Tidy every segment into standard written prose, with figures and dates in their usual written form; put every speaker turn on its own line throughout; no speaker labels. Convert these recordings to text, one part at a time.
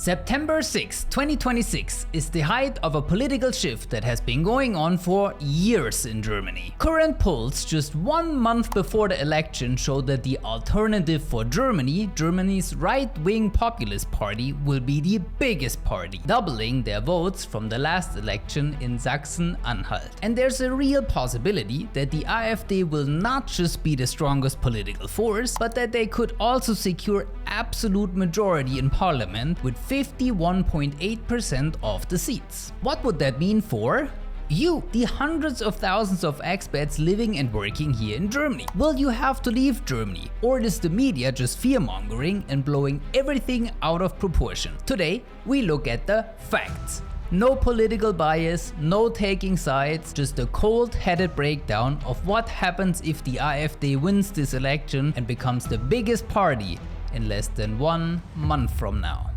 September 6, 2026 is the height of a political shift that has been going on for years in Germany. Current polls just 1 month before the election show that the Alternative for Germany, Germany's right-wing populist party, will be the biggest party, doubling their votes from the last election in Sachsen-Anhalt. And there's a real possibility that the AfD will not just be the strongest political force, but that they could also secure absolute majority in parliament with 51.8% of the seats. What would that mean for you, the hundreds of thousands of expats living and working here in Germany? Will you have to leave Germany, or is the media just fear-mongering and blowing everything out of proportion? Today, we look at the facts. No political bias, no taking sides, just a cold-headed breakdown of what happens if the AfD wins this election and becomes the biggest party in less than 1 month from now.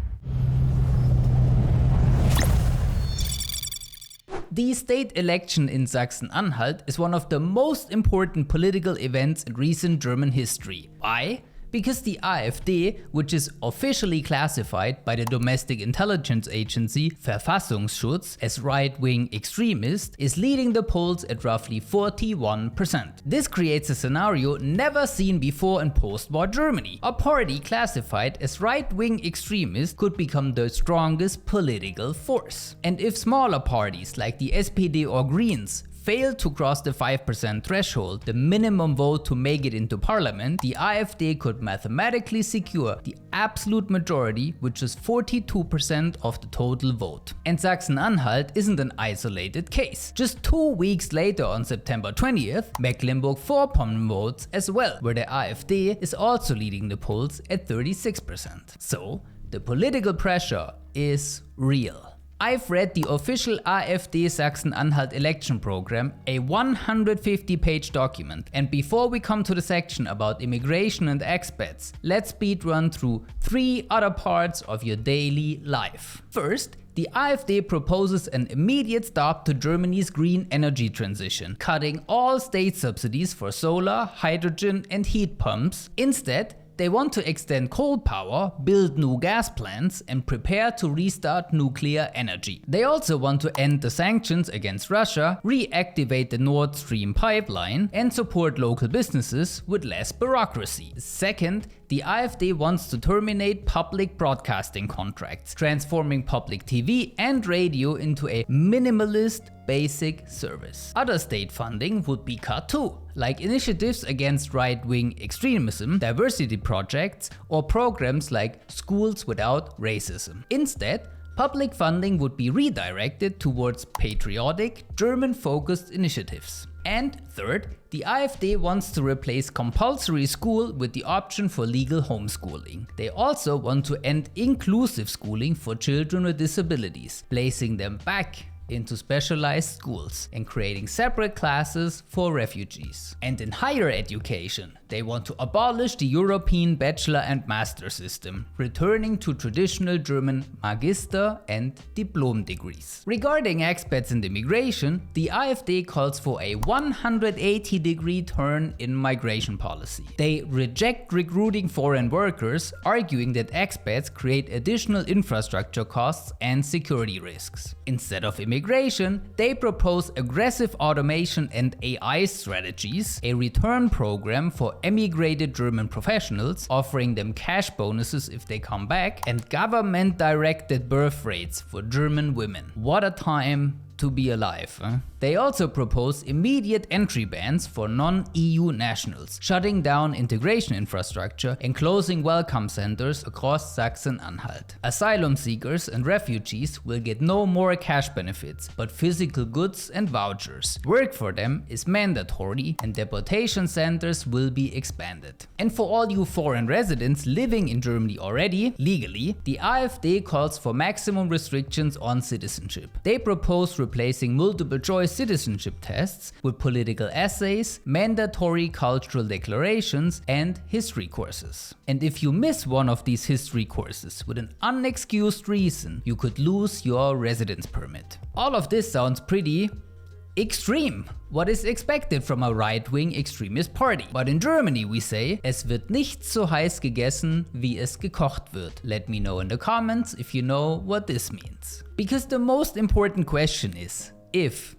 The state election in Sachsen-Anhalt is one of the most important political events in recent German history. Why? Because the AfD, which is officially classified by the domestic intelligence agency Verfassungsschutz as right-wing extremist, is leading the polls at roughly 41%. This creates a scenario never seen before in post-war Germany. A party classified as right-wing extremist could become the strongest political force. And if smaller parties like the SPD or Greens fail to cross the 5% threshold, the minimum vote to make it into parliament, the AfD could mathematically secure the absolute majority, which is 42% of the total vote. And Sachsen-Anhalt isn't an isolated case. Just 2 weeks later, on September 20th, Mecklenburg-Vorpommern votes as well, where the AfD is also leading the polls at 36%. So, the political pressure is real. I've read the official AfD Sachsen-Anhalt election program, a 150-page document. And before we come to the section about immigration and expats, let's speed run through 3 other parts of your daily life. First, the AfD proposes an immediate stop to Germany's green energy transition, cutting all state subsidies for solar, hydrogen and heat pumps. Instead, they want to extend coal power, build new gas plants, and prepare to restart nuclear energy. They also want to end the sanctions against Russia, reactivate the Nord Stream pipeline, and support local businesses with less bureaucracy. Second, the AfD wants to terminate public broadcasting contracts, transforming public TV and radio into a minimalist basic service. Other state funding would be cut too, like initiatives against right-wing extremism, diversity projects, or programs like Schools Without Racism. Instead, public funding would be redirected towards patriotic, German-focused initiatives. And third, the AfD wants to replace compulsory school with the option for legal homeschooling. They also want to end inclusive schooling for children with disabilities, placing them back into specialized schools and creating separate classes for refugees. And in higher education, they want to abolish the European bachelor and master system, returning to traditional German Magister and Diplom degrees. Regarding expats and immigration, the AfD calls for a 180-degree turn in migration policy. They reject recruiting foreign workers, arguing that expats create additional infrastructure costs and security risks. Instead of immigration, they propose aggressive automation and AI strategies, a return program for emigrated German professionals, offering them cash bonuses if they come back, and government-directed birth rates for German women. What a time to be alive. They also propose immediate entry bans for non-EU nationals, shutting down integration infrastructure and closing welcome centers across Sachsen-Anhalt. Asylum seekers and refugees will get no more cash benefits, but physical goods and vouchers. Work for them is mandatory and deportation centers will be expanded. And for all you foreign residents living in Germany already, legally, the AfD calls for maximum restrictions on citizenship. They propose replacing multiple choice citizenship tests with political essays, mandatory cultural declarations, and history courses. And if you miss one of these history courses with an unexcused reason, you could lose your residence permit. All of this sounds pretty extreme. what is expected from a right-wing extremist party. But in Germany we say, es wird nicht so heiß gegessen, wie es gekocht wird. Let me know in the comments if you know what this means. Because the most important question is, if,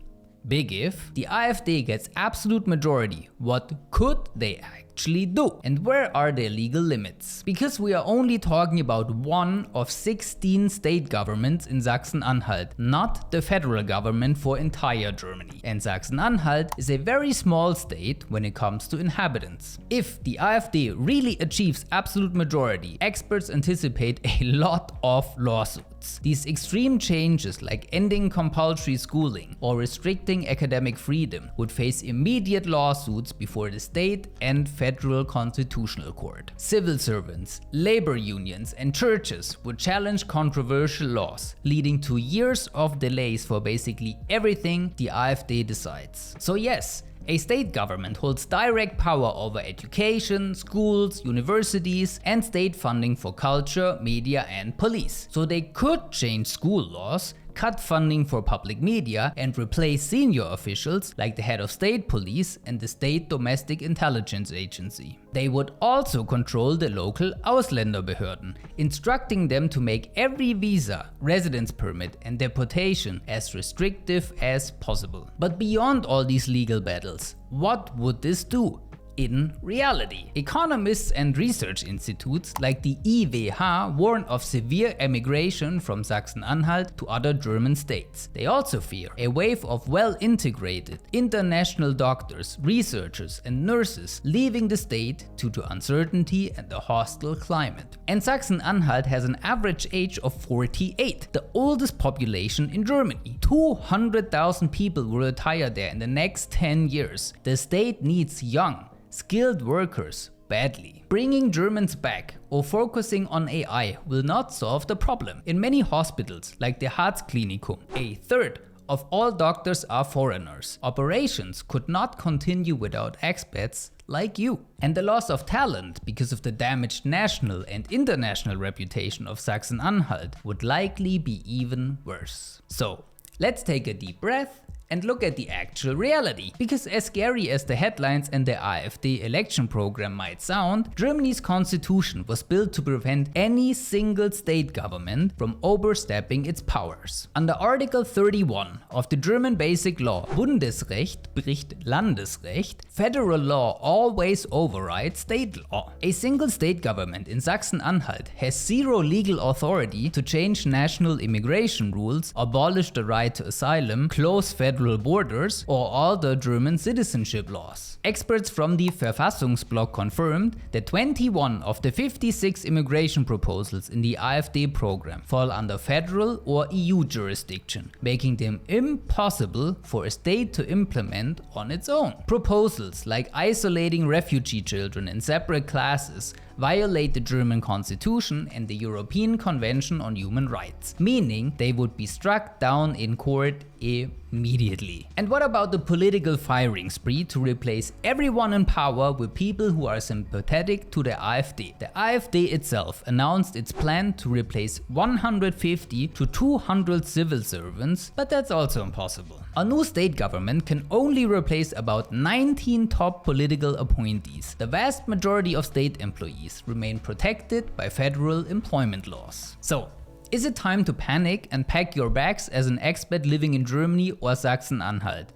big if, the AfD gets absolute majority, what could they actually do? And where are their legal limits? Because we are only talking about one of 16 state governments in Sachsen-Anhalt, not the federal government for entire Germany. And Sachsen-Anhalt is a very small state when it comes to inhabitants. If the AfD really achieves absolute majority, experts anticipate a lot of lawsuits. These extreme changes like ending compulsory schooling or restricting academic freedom would face immediate lawsuits before the state and federal constitutional court. Civil servants, labor unions and churches would challenge controversial laws, leading to years of delays for basically everything the AfD decides. So yes, a state government holds direct power over education, schools, universities, and state funding for culture, media, and police. So they could change school laws, cut funding for public media, and replace senior officials like the head of state police and the state domestic intelligence agency. They would also control the local Ausländerbehörden, instructing them to make every visa, residence permit, and deportation as restrictive as possible. But beyond all these legal battles, what would this do in reality? Economists and research institutes like the IWH warn of severe emigration from Sachsen-Anhalt to other German states. They also fear a wave of well-integrated international doctors, researchers and nurses leaving the state due to uncertainty and the hostile climate. And Sachsen-Anhalt has an average age of 48, the oldest population in Germany. 200,000 people will retire there in the next 10 years. The state needs young, skilled workers badly. Bringing Germans back or focusing on AI will not solve the problem. In many hospitals, like the Harzklinikum, a third of all doctors are foreigners. Operations could not continue without expats like you. And the loss of talent because of the damaged national and international reputation of Sachsen-Anhalt would likely be even worse. So, let's take a deep breath and look at the actual reality. Because as scary as the headlines and the AfD election program might sound, Germany's constitution was built to prevent any single state government from overstepping its powers. Under Article 31 of the German Basic Law, Bundesrecht bricht Landesrecht, federal law always overrides state law. A single state government in Sachsen-Anhalt has zero legal authority to change national immigration rules, abolish the right to asylum, close federal borders, or alter German citizenship laws. Experts from the Verfassungsblock confirmed that 21 of the 56 immigration proposals in the AfD program fall under federal or EU jurisdiction, making them impossible for a state to implement on its own. Proposals like isolating refugee children in separate classes violate the German constitution and the European Convention on Human Rights, meaning they would be struck down in court immediately. And what about the political firing spree to replace everyone in power with people who are sympathetic to the AfD? The AfD itself announced its plan to replace 150 to 200 civil servants, but that's also impossible. A new state government can only replace about 19 top political appointees. The vast majority of state employees remain protected by federal employment laws. So, is it time to panic and pack your bags as an expat living in Germany or Sachsen-Anhalt?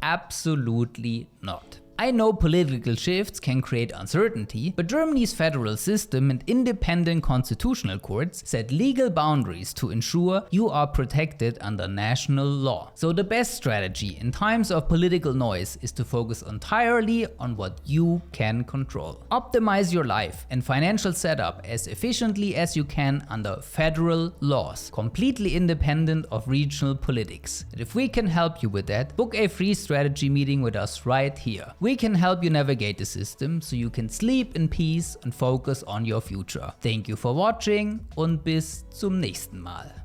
Absolutely not. I know political shifts can create uncertainty, but Germany's federal system and independent constitutional courts set legal boundaries to ensure you are protected under national law. So the best strategy in times of political noise is to focus entirely on what you can control. Optimize your life and financial setup as efficiently as you can under federal laws, completely independent of regional politics. And if we can help you with that, book a free strategy meeting with us right here. We can help you navigate the system so you can sleep in peace and focus on your future. Thank you for watching und bis zum nächsten Mal.